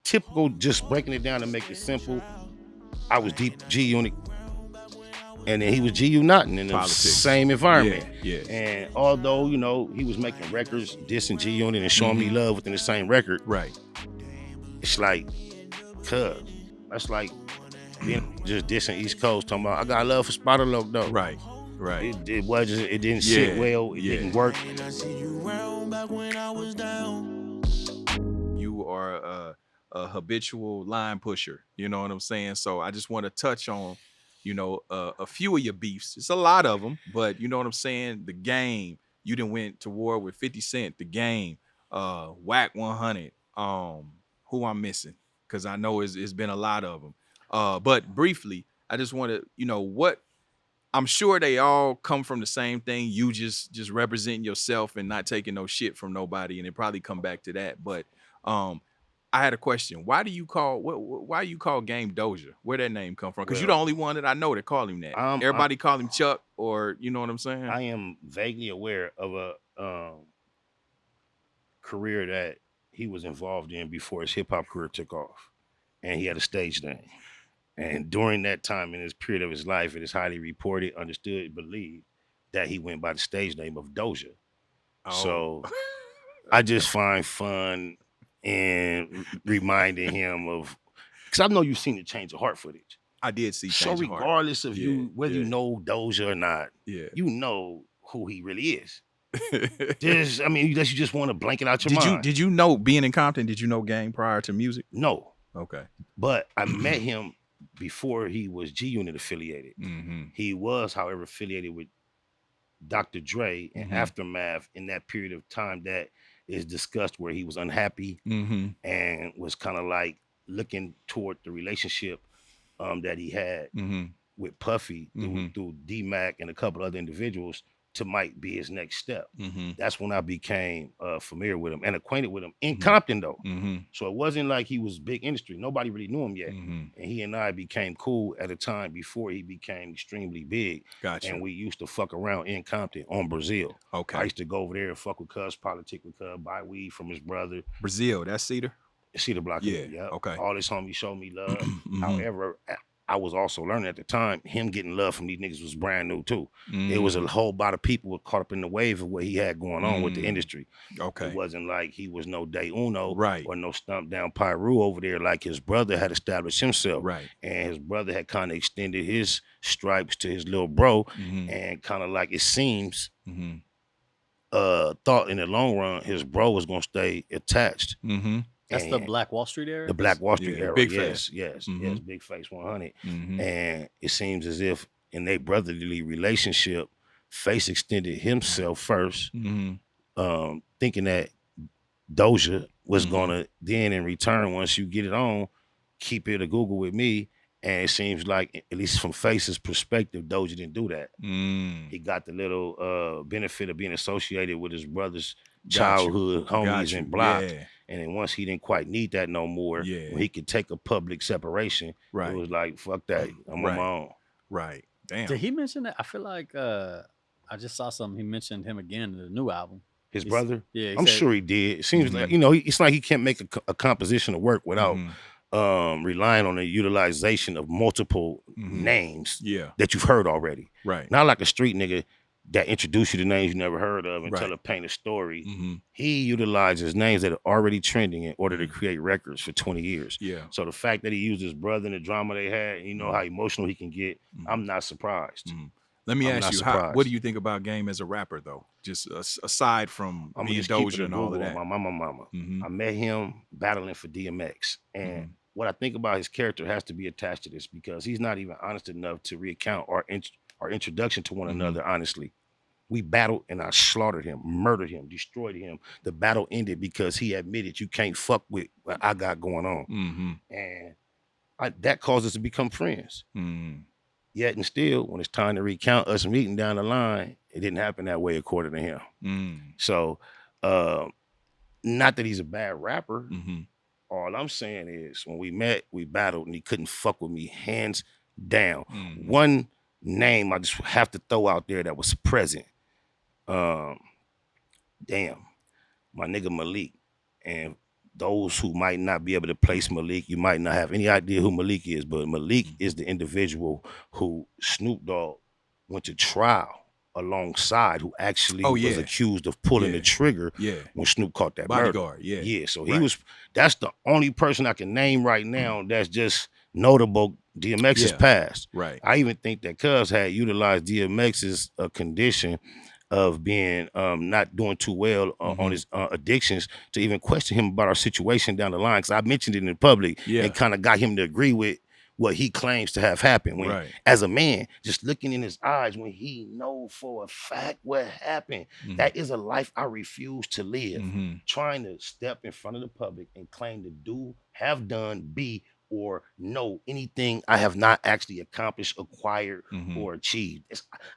typical, just breaking it down to make it simple. I was deep G Unit, and then he was GU Naughton in the same environment. Yeah. And although, you know, he was making records, dissing G Unit and showing me love within the same record. Right. It's like, that's like being just dissing East Coast, talking about I got love for Spotter Loc though. Right. It wasn't. It didn't sit well. It didn't work. You are a habitual line pusher. You know what I'm saying? So I just want to touch on, you know, a few of your beefs. It's a lot of them, but you know what I'm saying? The Game. You done went to war with 50 Cent. The Game. Whack 100. Who I'm missing? Because I know it's been a lot of them. But briefly, I just want to, you know, what I'm sure they all come from the same thing. You just representing yourself and not taking no shit from nobody, and it probably come back to that. But I had a question. Why you call Game Doja? Where that name come from? Because you're the only one that I know that call him that. Everybody call him Chuck, or you know what I'm saying? I am vaguely aware of a career that he was involved in before his hip hop career took off, and he had a stage name. And during that time in this period of his life, it is highly reported, understood, believed that he went by the stage name of Doja. Oh. So I just find fun in reminding him of, because I know you've seen the Change of Heart footage. I did see. So regardless of you, whether you know Doja or not, you know who he really is. Just, I mean, you just want to blank it out your mind. Did you know, being in Compton, did you know Game prior to music? No. Okay. But I met him before he was G Unit affiliated. He was, however, affiliated with Dr. Dre and Aftermath in that period of time that is discussed, where he was unhappy and was kind of like looking toward the relationship that he had with Puffy through D-Mac and a couple other individuals to might be his next step. That's when I became familiar with him and acquainted with him in Compton though. So it wasn't like he was big industry. Nobody really knew him yet. And he and I became cool at a time before he became extremely big. Gotcha. And we used to fuck around in Compton on Brazil. Okay. I used to go over there and fuck with Cuz, politic with Cuz, buy weed from his brother. Brazil, that's Cedar? Cedar Block. Yeah. Okay. All his homies showed me love. However, I was also learning at the time, him getting love from these niggas was brand new too. It was a whole lot of people were caught up in the wave of what he had going on with the industry. Okay. It wasn't like he was no Day Uno right. or no stump down Pyru over there, like his brother had established himself. Right. And his brother had kind of extended his stripes to his little bro, and kind of like it seems, thought in the long run his bro was gonna stay attached. That's the Black Wall Street era? The Black Wall Street era, Big yes, Face. yes, Big Face 100. And it seems as if in their brotherly relationship, Face extended himself first, thinking that Doja was gonna then in return, once you get it on, keep it a Google with me. And it seems like, at least from Face's perspective, Doja didn't do that. He got the little benefit of being associated with his brother's childhood homies and block. Yeah. And then once he didn't quite need that no more, when he could take a public separation, it was like, fuck that, I'm on my own. Right. Damn. Did he mention that? I feel like I just saw something. He mentioned him again in the new album. His brother? Yeah. I'm sure he did. It seems like, you know, it's like he can't make a composition of work without relying on the utilization of multiple names that you've heard already. Right. Not like a street nigga that introduce you to names you never heard of and tell a paint a story. He utilizes names that are already trending in order to create records for 20 years. Yeah. So the fact that he used his brother and the drama they had, you know how emotional he can get, I'm not surprised. Let me ask you, what do you think about Game as a rapper though? Just aside from being Doja and all of that. My mama. I met him battling for DMX. And what I think about his character has to be attached to this, because he's not even honest enough to recount our introduction to one another honestly. We battled and I slaughtered him, murdered him, destroyed him. The battle ended because he admitted you can't fuck with what I got going on. And that caused us to become friends. Yet and still, when it's time to recount us meeting down the line, it didn't happen that way according to him. So, not that he's a bad rapper. All I'm saying is when we met, we battled and he couldn't fuck with me hands down. One name I just have to throw out there that was present. My nigga Malik. And those who might not be able to place Malik, you might not have any idea who Malik is, but Malik is the individual who Snoop Dogg went to trial alongside, who actually was accused of pulling the trigger when Snoop caught that bodyguard. Murder. Yeah. So he was. That's the only person I can name right now that's just notable. DMX's past. Right. I even think that Cuz had utilized DMX's condition of being not doing too well on his addictions to even question him about our situation down the line. Because I mentioned it in public and kind of got him to agree with what he claims to have happened. When, as a man, just looking in his eyes, when he know for a fact what happened, that is a life I refuse to live. Trying to step in front of the public and claim to do, have done, be, or know anything I have not actually accomplished, acquired, or achieved.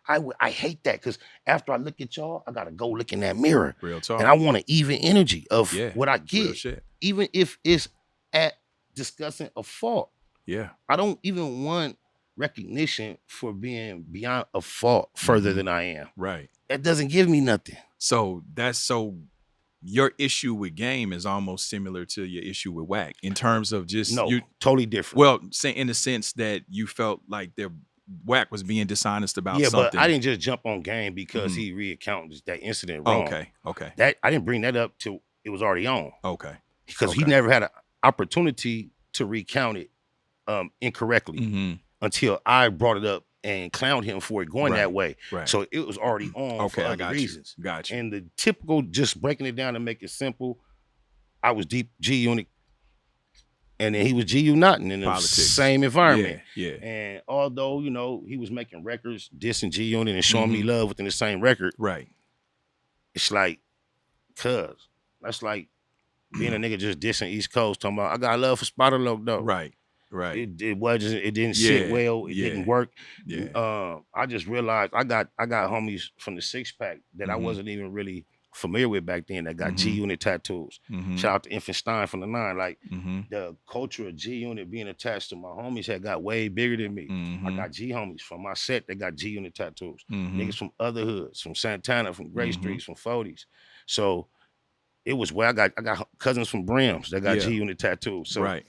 I hate that, because after I look at y'all, I gotta go look in that mirror. Real talk. And I want an even energy of what I get, even if it's at discussing a fault. Yeah. I don't even want recognition for being beyond a fault further than I am. Right. That doesn't give me nothing. So your issue with Game is almost similar to your issue with Wack in terms of just totally different. Well, in the sense that you felt like Wack was being dishonest about something. Yeah, but I didn't just jump on Game because he reaccounted that incident wrong. Okay. That I didn't bring that up till it was already on. Okay. Because he never had an opportunity to recount it incorrectly until I brought it up and clowned him for it going that way. Right. So it was already on for other reasons. Got you. And the typical, just breaking it down to make it simple, I was deep G Unit, and then he was G Unit in the same environment. Yeah. And although, he was making records, dissing G Unit and showing me love within the same record. Right. It's like, that's like being a nigga just dissing East Coast, talking about, I got love for Spotter Loc though. Right. It didn't sit well. It didn't work. Yeah. I just realized I got homies from the 6-pack that I wasn't even really familiar with back then that got G Unit tattoos. Shout out to Infant Stein from the 9. Like the culture of G Unit being attached to my homies had got way bigger than me. I got G homies from my set that got G Unit tattoos. Niggas from other hoods, from Santana, from Gray Streets, from 40s. So it was where I got cousins from Brims that got G Unit tattoos. So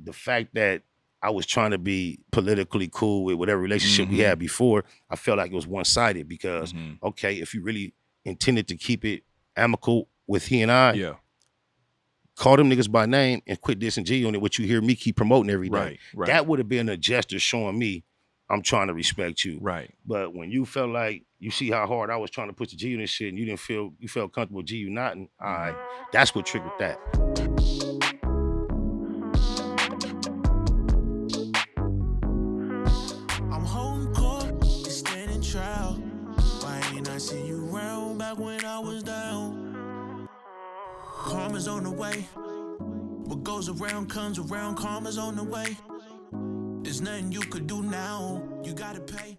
the fact that I was trying to be politically cool with whatever relationship we had before, I felt like it was one-sided because, okay, if you really intended to keep it amicable with he and I, call them niggas by name and quit dissing G Unit, what you hear me keep promoting every day. Right. That would have been a gesture showing me I'm trying to respect you. Right. But when you felt like, you see how hard I was trying to push the G Unit shit and you felt comfortable G Uniting, that's what triggered that. See you round back when I was down. Karma's on the way. What goes around comes around. Karma's on the way. There's nothing you could do now. You gotta pay.